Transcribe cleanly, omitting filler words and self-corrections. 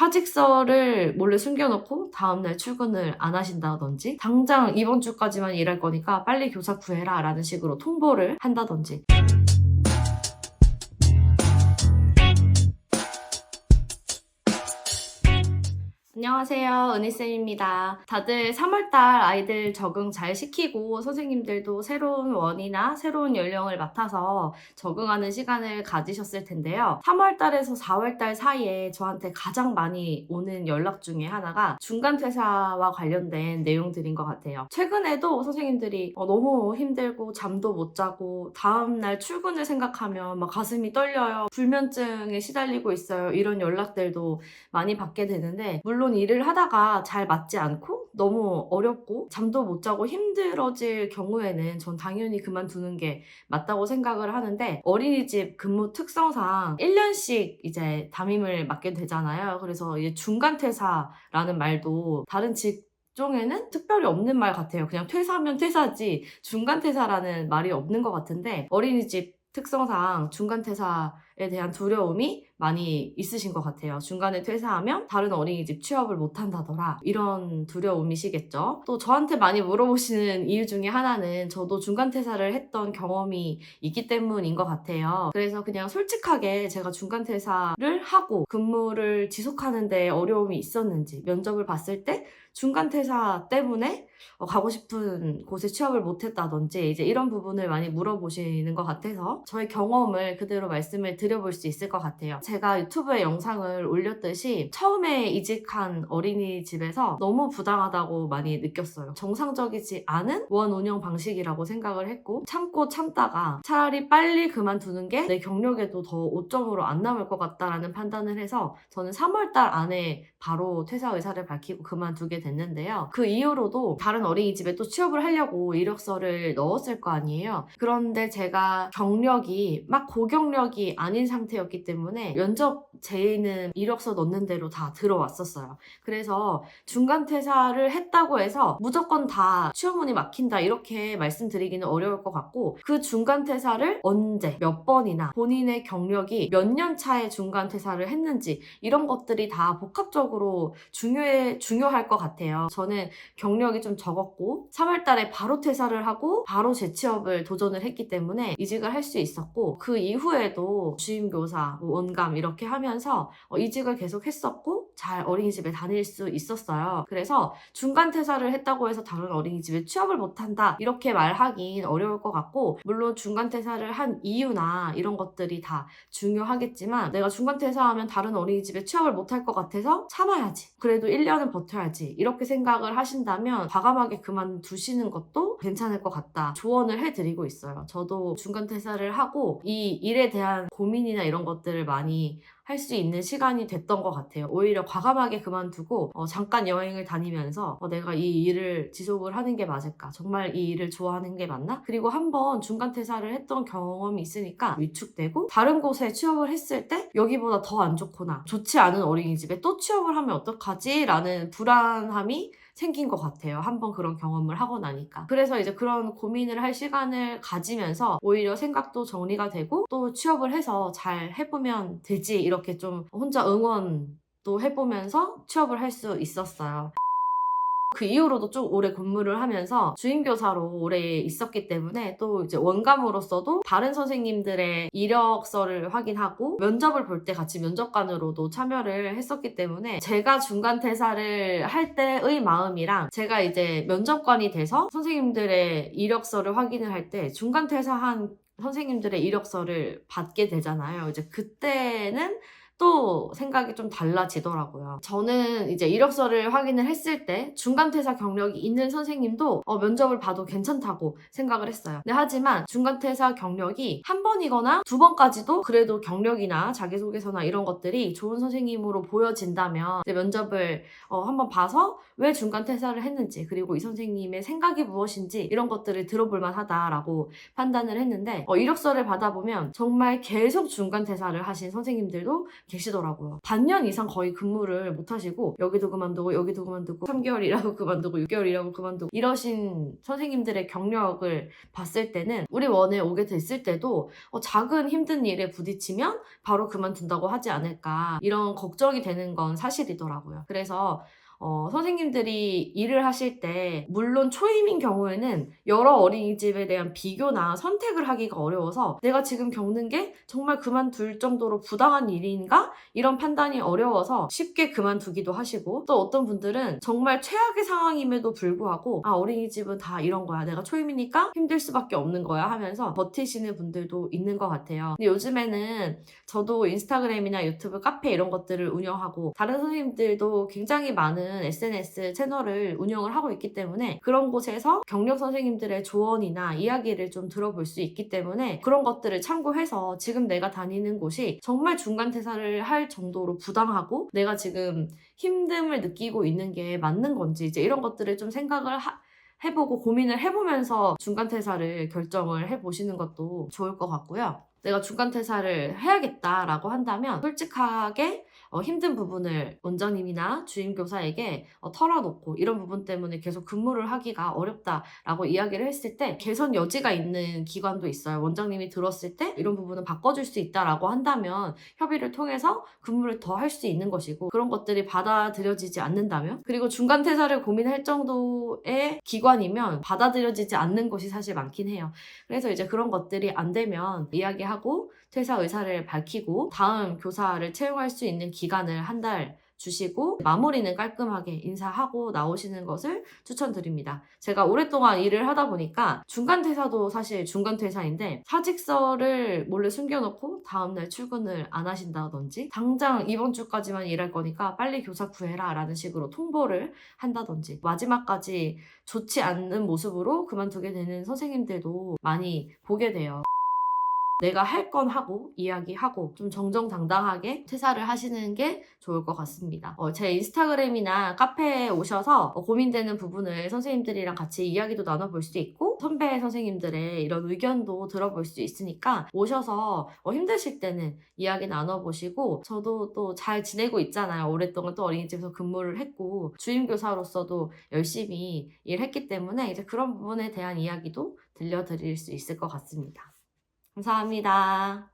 사직서를 몰래 숨겨놓고 다음날 출근을 안 하신다든지, 당장 이번 주까지만 일할 거니까 빨리 교사 구해라 라는 식으로 통보를 한다든지. 안녕하세요, 은희쌤입니다. 다들 3월달 아이들 적응 잘 시키고 선생님들도 새로운 원이나 새로운 연령을 맡아서 적응하는 시간을 가지셨을 텐데요. 3월달에서 4월달 사이에 저한테 가장 많이 오는 연락 중에 하나가 중간퇴사와 관련된 내용들인 것 같아요. 최근에도 선생님들이 너무 힘들고 잠도 못 자고 다음날 출근을 생각하면 막 가슴이 떨려요, 불면증에 시달리고 있어요, 이런 연락들도 많이 받게 되는데, 물론 일을 하다가 잘 맞지 않고 너무 어렵고 잠도 못 자고 힘들어질 경우에는 전 당연히 그만두는 게 맞다고 생각을 하는데, 어린이집 근무 특성상 1년씩 이제 담임을 맡게 되잖아요. 그래서 이제 중간퇴사라는 말도 다른 직종에는 특별히 없는 말 같아요. 그냥 퇴사면 퇴사지 중간퇴사라는 말이 없는 것 같은데, 어린이집 특성상 중간퇴사에 대한 두려움이 많이 있으신 것 같아요. 중간에 퇴사하면 다른 어린이집 취업을 못한다더라, 이런 두려움이시겠죠. 또 저한테 많이 물어보시는 이유 중에 하나는 저도 중간퇴사를 했던 경험이 있기 때문인 것 같아요. 그래서 그냥 솔직하게 제가 중간퇴사를 하고 근무를 지속하는데 어려움이 있었는지, 면접을 봤을 때 중간퇴사 때문에 가고 싶은 곳에 취업을 못했다든지 이제 이런 부분을 많이 물어보시는 것 같아서 저의 경험을 그대로 말씀을 드려볼 수 있을 것 같아요. 제가 유튜브에 영상을 올렸듯이 처음에 이직한 어린이집에서 너무 부당하다고 많이 느꼈어요. 정상적이지 않은 원 운영 방식이라고 생각을 했고, 참고 참다가 차라리 빨리 그만두는 게 내 경력에도 더 오점으로 안 남을 것 같다라는 판단을 해서 저는 3월달 안에 바로 퇴사 의사를 밝히고 그만두게 됐는데요. 그 이후로도 다른 어린이집에 또 취업을 하려고 이력서를 넣었을 거 아니에요. 그런데 제가 경력이 막 고경력이 아닌 상태였기 때문에 면접 제의는 이력서 넣는 대로 다 들어왔었어요. 그래서 중간퇴사를 했다고 해서 무조건 다 취업문이 막힌다 이렇게 말씀드리기는 어려울 것 같고, 그 중간퇴사를 언제 몇 번이나 본인의 경력이 몇 년 차에 중간퇴사를 했는지 이런 것들이 다 복합적으로 중요할 것 같아요. 저는 경력이 좀 적었고 3월달에 바로 퇴사를 하고 바로 재취업을 도전을 했기 때문에 이직을 할 수 있었고, 그 이후에도 주임교사, 원감 이렇게 하면서 이직을 계속 했었고 잘 어린이집에 다닐 수 있었어요. 그래서 중간퇴사를 했다고 해서 다른 어린이집에 취업을 못한다 이렇게 말하긴 어려울 것 같고, 물론 중간퇴사를 한 이유나 이런 것들이 다 중요하겠지만 내가 중간퇴사하면 다른 어린이집에 취업을 못할 것 같아서 참아야지, 그래도 1년은 버텨야지 이렇게 생각을 하신다면 과감하게 그만두시는 것도 괜찮을 것 같다 조언을 해드리고 있어요. 저도 중간퇴사를 하고 이 일에 대한 고민이나 이런 것들을 많이 할 수 있는 시간이 됐던 것 같아요. 오히려 과감하게 그만두고 잠깐 여행을 다니면서 내가 이 일을 지속을 하는 게 맞을까? 정말 이 일을 좋아하는 게 맞나? 그리고 한번 중간퇴사를 했던 경험이 있으니까 위축되고 다른 곳에 취업을 했을 때 여기보다 더 안 좋거나 좋지 않은 어린이집에 또 취업을 하면 어떡하지? 라는 불안함이 생긴 것 같아요. 한번 그런 경험을 하고 나니까. 그래서 이제 그런 고민을 할 시간을 가지면서 오히려 생각도 정리가 되고 또 취업을 해서 잘 해보면 되지, 이렇게 좀 혼자 응원도 해보면서 취업을 할 수 있었어요. 그 이후로도 쭉 오래 근무를 하면서 주임교사로 오래 있었기 때문에 또 이제 원감으로서도 다른 선생님들의 이력서를 확인하고 면접을 볼 때 같이 면접관으로도 참여를 했었기 때문에 제가 중간퇴사를 할 때의 마음이랑 제가 이제 면접관이 돼서 선생님들의 이력서를 확인을 할 때 중간퇴사한 선생님들의 이력서를 받게 되잖아요. 이제 그때는 또 생각이 좀 달라지더라고요. 저는 이제 이력서를 확인을 했을 때 중간퇴사 경력이 있는 선생님도 면접을 봐도 괜찮다고 생각을 했어요. 근데 하지만 중간퇴사 경력이 한 번이거나 두 번까지도 그래도 경력이나 자기소개서나 이런 것들이 좋은 선생님으로 보여진다면 이제 면접을 한번 봐서 왜 중간퇴사를 했는지, 그리고 이 선생님의 생각이 무엇인지 이런 것들을 들어볼 만하다라고 판단을 했는데, 이력서를 받아보면 정말 계속 중간퇴사를 하신 선생님들도 계시더라고요. 반년 이상 거의 근무를 못 하시고 여기도 그만두고 여기도 그만두고 3개월 일하고 그만두고 6개월 일하고 그만두고 이러신 선생님들의 경력을 봤을 때는 우리 원에 오게 됐을 때도 작은 힘든 일에 부딪히면 바로 그만둔다고 하지 않을까 이런 걱정이 되는 건 사실이더라고요. 그래서 선생님들이 일을 하실 때 물론 초임인 경우에는 여러 어린이집에 대한 비교나 선택을 하기가 어려워서 내가 지금 겪는 게 정말 그만둘 정도로 부당한 일인가? 이런 판단이 어려워서 쉽게 그만두기도 하시고 또 어떤 분들은 정말 최악의 상황임에도 불구하고 어린이집은 다 이런 거야. 내가 초임이니까 힘들 수밖에 없는 거야 하면서 버티시는 분들도 있는 것 같아요. 근데 요즘에는 저도 인스타그램이나 유튜브, 카페 이런 것들을 운영하고 다른 선생님들도 굉장히 많은 SNS 채널을 운영을 하고 있기 때문에 그런 곳에서 경력 선생님들의 조언이나 이야기를 좀 들어볼 수 있기 때문에 그런 것들을 참고해서 지금 내가 다니는 곳이 정말 중간 퇴사를 할 정도로 부당하고 내가 지금 힘듦을 느끼고 있는 게 맞는 건지 이제 이런 것들을 좀 생각을 해보고 고민을 해보면서 중간 퇴사를 결정을 해보시는 것도 좋을 것 같고요. 내가 중간 퇴사를 해야겠다라고 한다면 솔직하게 힘든 부분을 원장님이나 주임교사에게 털어놓고 이런 부분 때문에 계속 근무를 하기가 어렵다라고 이야기를 했을 때 개선 여지가 있는 기관도 있어요. 원장님이 들었을 때 이런 부분은 바꿔줄 수 있다라고 한다면 협의를 통해서 근무를 더 할 수 있는 것이고 그런 것들이 받아들여지지 않는다면 그리고 중간 퇴사를 고민할 정도의 기관이면 받아들여지지 않는 것이 사실 많긴 해요. 그래서 이제 그런 것들이 안 되면 이야기하고 퇴사 의사를 밝히고 다음 교사를 채용할 수 있는 기간을 한 달 주시고 마무리는 깔끔하게 인사하고 나오시는 것을 추천드립니다. 제가 오랫동안 일을 하다 보니까 중간 퇴사도 사실 중간 퇴사인데 사직서를 몰래 숨겨놓고 다음날 출근을 안 하신다든지 당장 이번 주까지만 일할 거니까 빨리 교사 구해라 라는 식으로 통보를 한다든지 마지막까지 좋지 않은 모습으로 그만두게 되는 선생님들도 많이 보게 돼요. 내가 할 건 하고 이야기하고 좀 정정당당하게 퇴사를 하시는 게 좋을 것 같습니다. 제 인스타그램이나 카페에 오셔서 고민되는 부분을 선생님들이랑 같이 이야기도 나눠볼 수 있고 선배 선생님들의 이런 의견도 들어볼 수 있으니까 오셔서 힘드실 때는 이야기 나눠보시고 저도 또 잘 지내고 있잖아요. 오랫동안 또 어린이집에서 근무를 했고 주임교사로서도 열심히 일했기 때문에 이제 그런 부분에 대한 이야기도 들려드릴 수 있을 것 같습니다. 감사합니다.